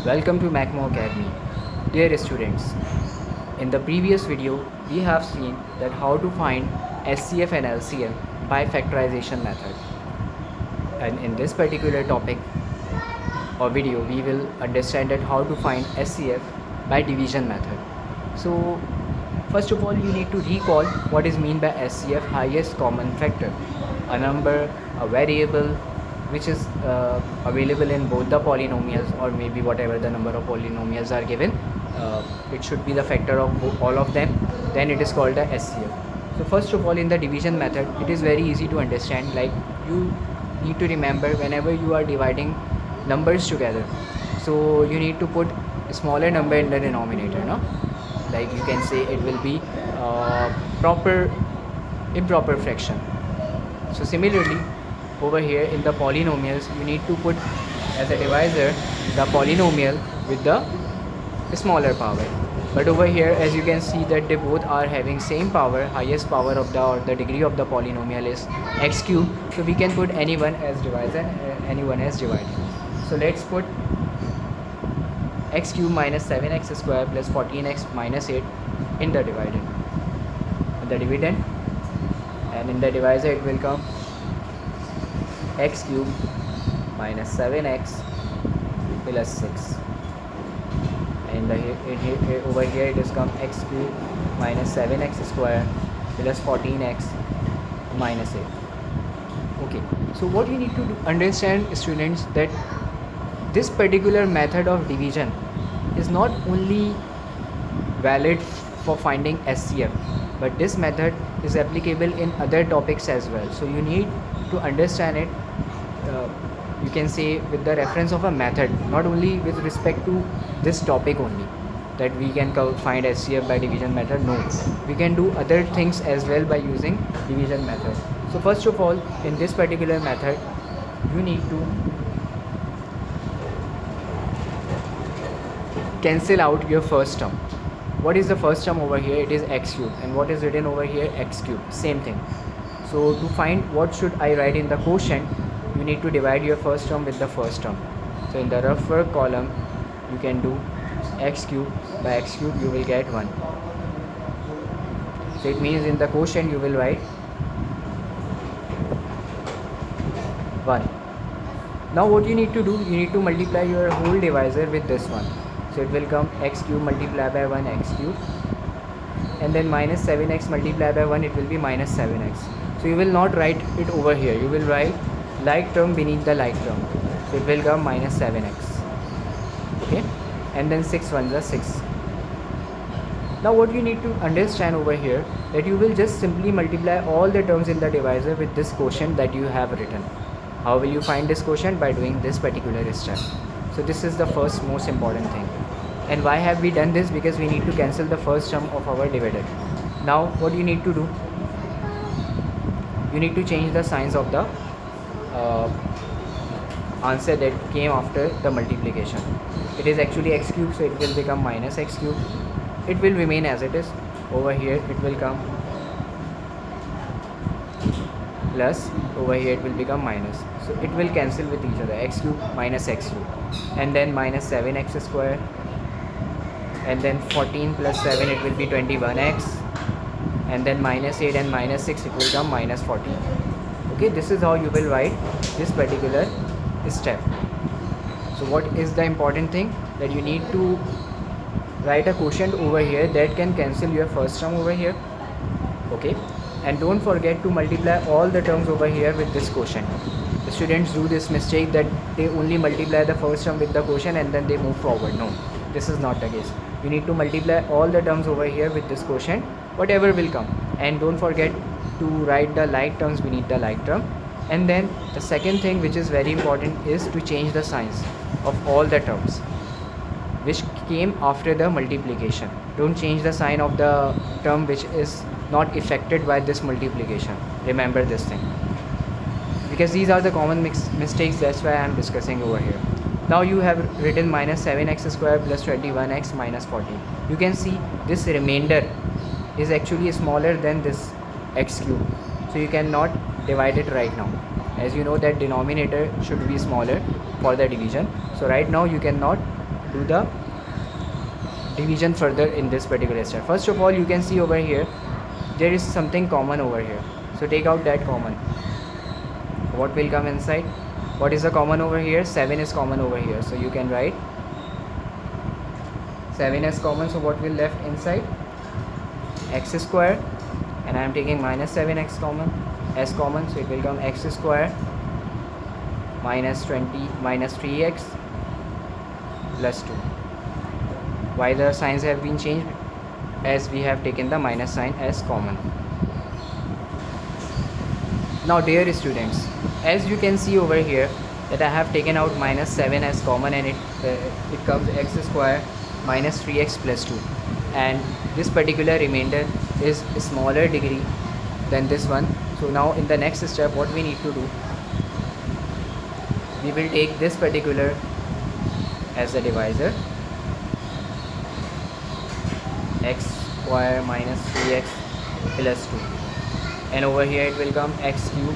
Welcome to Macmo Academy. Dear students, in the previous video, we have seen that how to find SCF and LCM by factorization method. And in this particular topic or video, we will understand that how to find SCF by division method. So, first of all, you need to recall what is mean by SCF, highest common factor, a number, a variable which is available in both the polynomials or maybe whatever the number of polynomials are given. It should be the factor of all of them. Then it is called the SCF. So first of all, in the division method, it is very easy to understand. Like, you need to remember whenever you are dividing numbers together, so you need to put a smaller number in the denominator, no? Like you can say it will be proper improper fraction. So similarly, over here in the polynomials, you need to put as a divisor the polynomial with the smaller power. But over here, as you can see that they both are having same power, highest power of the or the degree of the polynomial is x cube. So we can put anyone as divisor and anyone as divider. So let's put x cube minus 7x square plus 14x minus 8 in the dividend, in the dividend, and in the divisor it will come x cube minus 7x plus 6, and over here it is come x cube minus 7x square plus 14x minus 8. Okay, so what you need to understand, students, that this particular method of division is not only valid for finding SCF, but this method is applicable in other topics as well. So you need to understand it, you can say, with the reference of a method, not only with respect to this topic only, that we can find SCF by division method. No, we can do other things as well by using division method. So first of all, in this particular method, you need to cancel out your first term. What is the first term over here? It is x cube, and what is written over here? X cube, same thing. So to find what should I write in the quotient, you need to divide your first term with the first term. So in the rough work column, you can do x cube by x cube, you will get 1. So it means in the quotient you will write 1. Now what you need to do, you need to multiply your whole divisor with this one. So it will come x cube multiplied by 1 x cube, and then minus 7x multiplied by 1, it will be minus 7x. So you will not write it over here, you will write like term beneath the like term. So it will come minus 7x. Okay, and then 6 ones are 6. Now what you need to understand over here, that you will just simply multiply all the terms in the divisor with this quotient that you have written. How will you find this quotient? By doing this particular step. So this is the first most important thing. And why have we done this? Because we need to cancel the first term of our dividend. Now what you need to do, you need to change the signs of the answer that came after the multiplication. It is actually x cube, so it will become minus x cube. It will remain as it is. Over here it will come plus, over here it will become minus. So it will cancel with each other, x cube minus x cube, and then minus 7x square, and then 14 plus 7, it will be 21x, and then minus 8 and minus 6, it will come minus 14. Okay, this is how you will write this particular step. So what is the important thing? That you need to write a quotient over here that can cancel your first term over here. Okay, and don't forget to multiply all the terms over here with this quotient. The students do this mistake that they only multiply the first term with the quotient and then they move forward. No, this is not the case. You need to multiply all the terms over here with this quotient, whatever will come, and don't forget to write the like terms beneath the like term. And then the second thing which is very important is to change the signs of all the terms which came after the multiplication. Don't change the sign of the term which is not affected by this multiplication. Remember this thing, because these are the common mistakes. That's why I am discussing over here. Now you have written minus 7x square plus 21x minus 14. You can see this remainder is actually smaller than this x cube, so you cannot divide it right now. As you know that denominator should be smaller for the division, so right now you cannot do the division further in this particular step. First of all, you can see over here there is something common over here, so take out that common. What will come inside? What is the common over here? 7 is common over here, so you can write 7 as common. So what will left inside? X square, and I am taking minus 7x common as common, so it will come x square minus 20 minus 3x plus 2. Why the signs have been changed? As we have taken the minus sign as common. Now dear students, as you can see over here that I have taken out minus 7 as common, and it comes x square minus 3x plus 2, and this particular remainder is smaller degree than this one. So now in the next step, what we need to do, we will take this particular as a divisor, x square minus 3x plus 2, and over here it will come x cube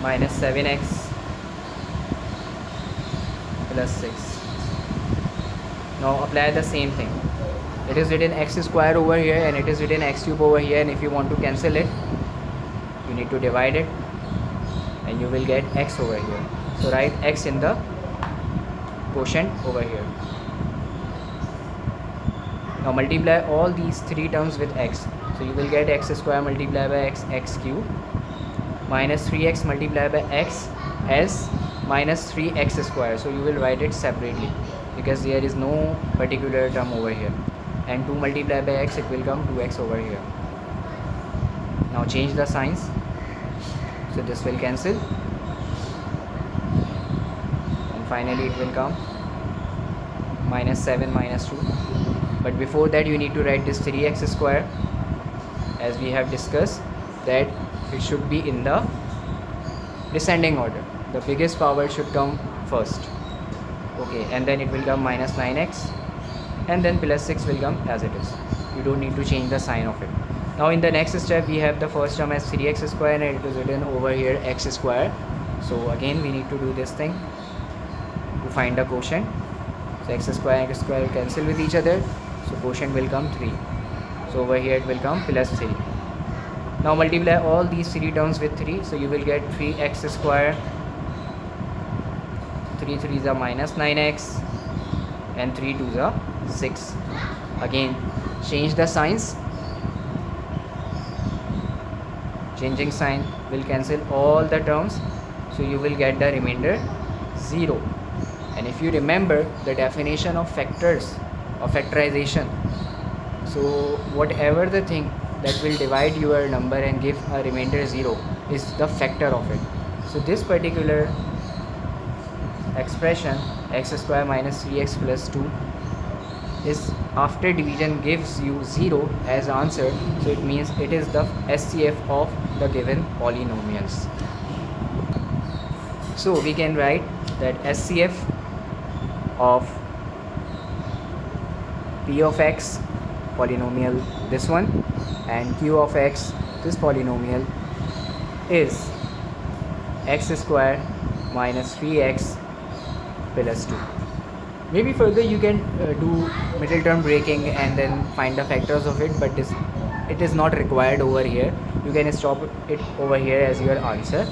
minus 7x plus 6. Now apply the same thing. It is written x square over here and it is written x cube over here, and if you want to cancel it, you need to divide it and you will get x over here. So write x in the quotient over here. Now multiply all these three terms with x. So you will get x square multiplied by x, x cube, minus 3x multiplied by x as minus 3x square. So you will write it separately because there is no particular term over here. And 2 multiplied by x, it will come 2x over here. Now change the signs. So this will cancel. And finally it will come minus 7 minus 2. But before that you need to write this 3x square, as we have discussed that it should be in the descending order. The biggest power should come first. Okay, and then it will come minus 9x, and then plus 6 will come as it is. You don't need to change the sign of it. Now in the next step we have the first term as 3x square and it is written over here x square. So again we need to do this thing to find the quotient. So x square and x square will cancel with each other, so quotient will come 3. So over here it will come plus 3. Now multiply all these three terms with 3, so you will get 3x square, 3 3s are minus 9x, and 3 2s are 6. Again change the signs. Changing sign will cancel all the terms, so you will get the remainder 0. And if you remember the definition of factors or factorization, so whatever the thing that will divide your number and give a remainder 0 is the factor of it. So this particular expression x square minus 3x plus 2 is after division gives you 0 as answer, so it means it is the SCF of the given polynomials. So we can write that SCF of p of x polynomial this one and q of x this polynomial is x square minus 3x plus 2. Maybe further you can do middle term breaking and then find the factors of it, but it is not required over here. You can stop it over here as your answer.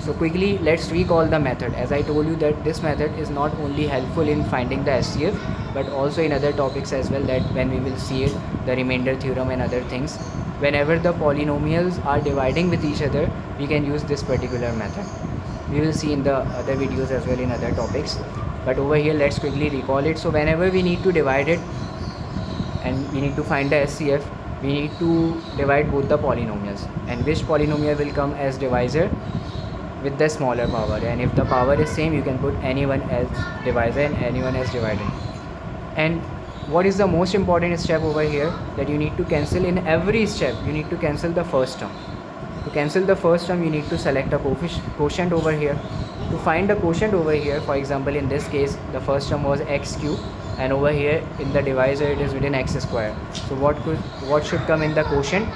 So quickly let's recall the method. As I told you that this method is not only helpful in finding the SCF but also in other topics as well, that when we will see it, the remainder theorem and other things. Whenever the polynomials are dividing with each other, we can use this particular method. We will see in the other videos as well in other topics, but over here let's quickly recall it. So whenever we need to divide it and we need to find the SCF, we need to divide both the polynomials, and which polynomial will come as divisor with the smaller power, and if the power is same you can put anyone as divisor and anyone as divider. And what is the most important step over here, that you need to cancel in every step, you need to cancel the first term. To cancel the first term you need to select a quotient over here. To find the quotient over here, for example in this case the first term was x cube and over here in the divisor it is written x square. So what should come in the quotient?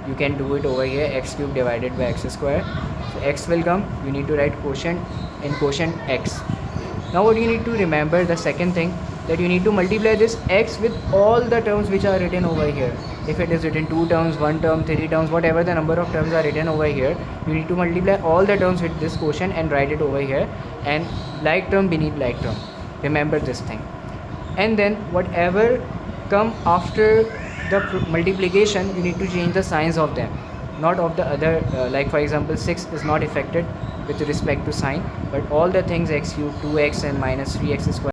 You can do it over here, x cube divided by x square. So x will come, you need to write quotient in quotient x. Now what you need to remember, the second thing, that you need to multiply this x with all the terms which are written over here. If it is written 2 terms, 1 term, 3 terms, whatever the number of terms are written over here, you need to multiply all the terms with this quotient and write it over here, and like term beneath like term. Remember this thing. And then whatever come after the multiplication, you need to change the signs of them, not of the other, like for example 6 is not affected with respect to sign, but all the things x cube, 2x and minus 3x square